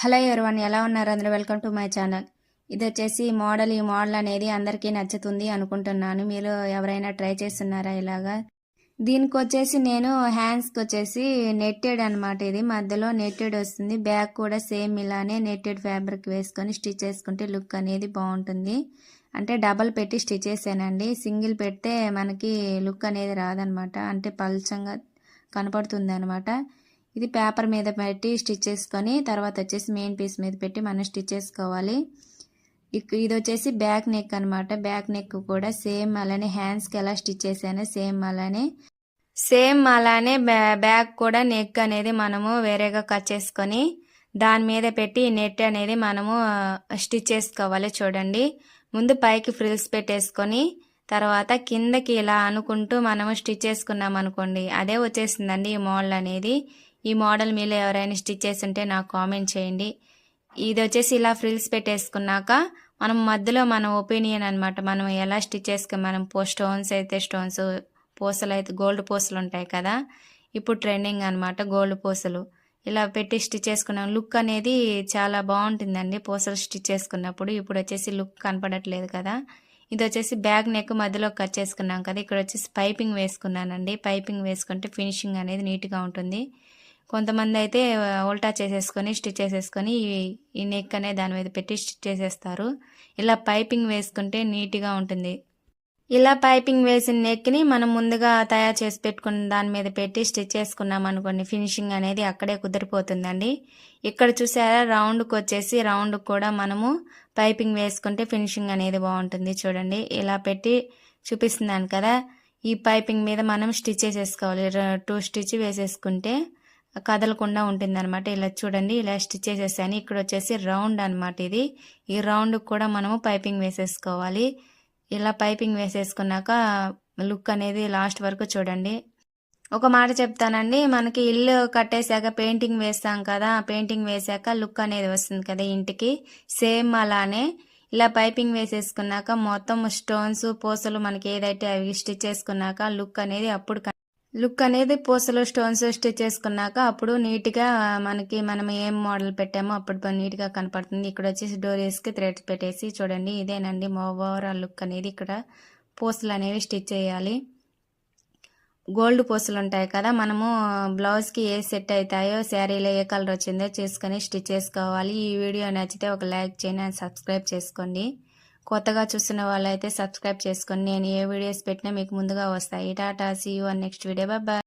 Hello everyone, ఎలా ఉన్నారు అందరూ? Welcome to my channel. ఇది వచ్చేసి ఈ మోడల్ అనేది అందరికీ నచ్చుతుంది అనుకుంటున్నాను. మీరు ఎవరైనా ట్రై చేస్తున్నారా ఇలాగా? దీనికి వచ్చేసి నేను హ్యాండ్స్కి వచ్చేసి నెట్టెడ్ అనమాట. ఇది మధ్యలో నెట్టెడ్ వస్తుంది. బ్యాక్ కూడా సేమ్ ఇలానే నెట్టెడ్ ఫ్యాబ్రిక్ వేసుకొని స్టిచ్ చేసుకుంటే లుక్ అనేది బాగుంటుంది. అంటే డబల్ పెట్టి స్టిచ్ చేసానండి. సింగిల్ పెడితే మనకి లుక్ అనేది రాదనమాట, అంటే పల్చంగా కనపడుతుంది అనమాట. ఇది పేపర్ మీద పెట్టి స్టిచ్ చేసుకొని తర్వాత వచ్చేసి మెయిన్ పీస్ మీద పెట్టి మనం స్టిచ్ చేసుకోవాలి. ఇది వచ్చేసి బ్యాక్ నెక్ అనమాట. బ్యాక్ నెక్ కూడా సేమ్ అలానే హ్యాండ్స్కి ఎలా స్టిచ్ చేశానో సేమ్ అలానే బ్యాక్ కూడా నెక్ అనేది మనము వేరేగా కట్ చేసుకొని దాని మీద పెట్టి నెట్ అనేది మనము స్టిచ్ చేసుకోవాలి. చూడండి, ముందు పైకి ఫ్రిల్స్ పెట్టేసుకొని తర్వాత కిందకి ఇలా అనుకుంటూ మనము స్టిచ్ చేసుకున్నాం అనుకోండి, అదే వచ్చేసిందండి ఈ మోడల్ అనేది. ఈ మోడల్ మీలో ఎవరైనా స్టిచ్ చేస్తుంటే నాకు కామెంట్ చేయండి. ఇది వచ్చేసి ఇలా ఫ్రిల్స్ పెట్టేసుకున్నాక మనం మధ్యలో మన ఒపీనియన్ అనమాట, మనం ఎలా స్టిచ్ చేసుకుని మనం స్టోన్స్ అయితే స్టోన్స్, పూసలు అయితే గోల్డ్ పూసలు ఉంటాయి కదా, ఇప్పుడు ట్రెండింగ్ అనమాట గోల్డ్ పూసలు. ఇలా పెట్టి స్టిచ్ చేసుకున్నాం. లుక్ అనేది చాలా బాగుంటుందండి పూసలు స్టిచ్ చేసుకున్నప్పుడు. ఇప్పుడు వచ్చేసి లుక్ కనపడట్లేదు కదా. ఇది వచ్చేసి బ్యాక్ నెక్ మధ్యలో కట్ చేసుకున్నాం కదా. ఇక్కడ వచ్చేసి పైపింగ్ వేసుకున్నానండి. పైపింగ్ వేసుకుంటే ఫినిషింగ్ అనేది నీట్గా ఉంటుంది. కొంతమంది అయితే ఉల్టా చేసేసుకొని స్టిచ్ చేసేసుకొని ఈ నెక్ అనే దాని మీద పెట్టి స్టిచ్ చేసేస్తారు. ఇలా పైపింగ్ వేసుకుంటే నీట్గా ఉంటుంది. ఇలా పైపింగ్ వేసిన నెక్ని మనం ముందుగా తయారు చేసి పెట్టుకున్న దాని మీద పెట్టి స్టిచ్ చేసుకున్నాం అనుకోండి, ఫినిషింగ్ అనేది అక్కడే కుదిరిపోతుందండి. ఇక్కడ చూసారా, రౌండ్కి వచ్చేసి రౌండ్ కూడా మనము పైపింగ్ వేసుకుంటే ఫినిషింగ్ అనేది బాగుంటుంది. చూడండి, ఇలా పెట్టి చూపిస్తున్నాను కదా, ఈ పైపింగ్ మీద మనం స్టిచ్ చేసేసుకోవాలి. 2 స్టిచ్ వేసేసుకుంటే కదలకుండా ఉంటుంది అనమాట. ఇలా చూడండి, ఇలా స్టిచ్ చేసేసాను. ఇక్కడ వచ్చేసి రౌండ్ అనమాట. ఇది ఈ రౌండ్ కూడా మనము పైపింగ్ వేసేసుకోవాలి. ఇలా పైపింగ్ వేసేసుకున్నాక లుక్ అనేది లాస్ట్ వరకు చూడండి. ఒక మాట చెప్తానండి, మనకి ఇల్లు కట్టేశాక పెయింటింగ్ వేస్తాం కదా, పెయింటింగ్ వేసాక లుక్ అనేది వస్తుంది కదా ఇంటికి, సేమ్ అలానే ఇలా పైపింగ్ వేసేసుకున్నాక మొత్తం స్టోన్స్ పూసలు మనకి ఏదైతే అవి స్టిచ్ చేసుకున్నాక లుక్ అనేది పూసలు స్టోన్స్ స్టిచ్ చేసుకున్నాక అప్పుడు నీట్గా మనకి మనం ఏం మోడల్ పెట్టామో అప్పుడు నీట్గా కనపడుతుంది. ఇక్కడ వచ్చేసి డోరీస్కి థ్రెడ్స్ పెట్టేసి చూడండి, ఇదేనండి ఓవరాల్ లుక్ అనేది. ఇక్కడ పూసలు అనేవి స్టిచ్ చేయాలి. గోల్డ్ పూసలు ఉంటాయి కదా, మనము బ్లౌజ్కి ఏ సెట్ అవుతాయో, శారీలో ఏ కలర్ వచ్చిందో చేసుకొని స్టిచ్ చేసుకోవాలి. ఈ వీడియో నచ్చితే ఒక లైక్ చేయండి అండ్ సబ్స్క్రైబ్ చేసుకోండి. కొత్తగా చూస్తున్న వాళ్ళైతే సబ్స్క్రైబ్ చేసుకొని నేను ఏ వీడియోస్ పెట్టినా మీకు ముందుగా వస్తాయి. Tata, see you on next video, bye.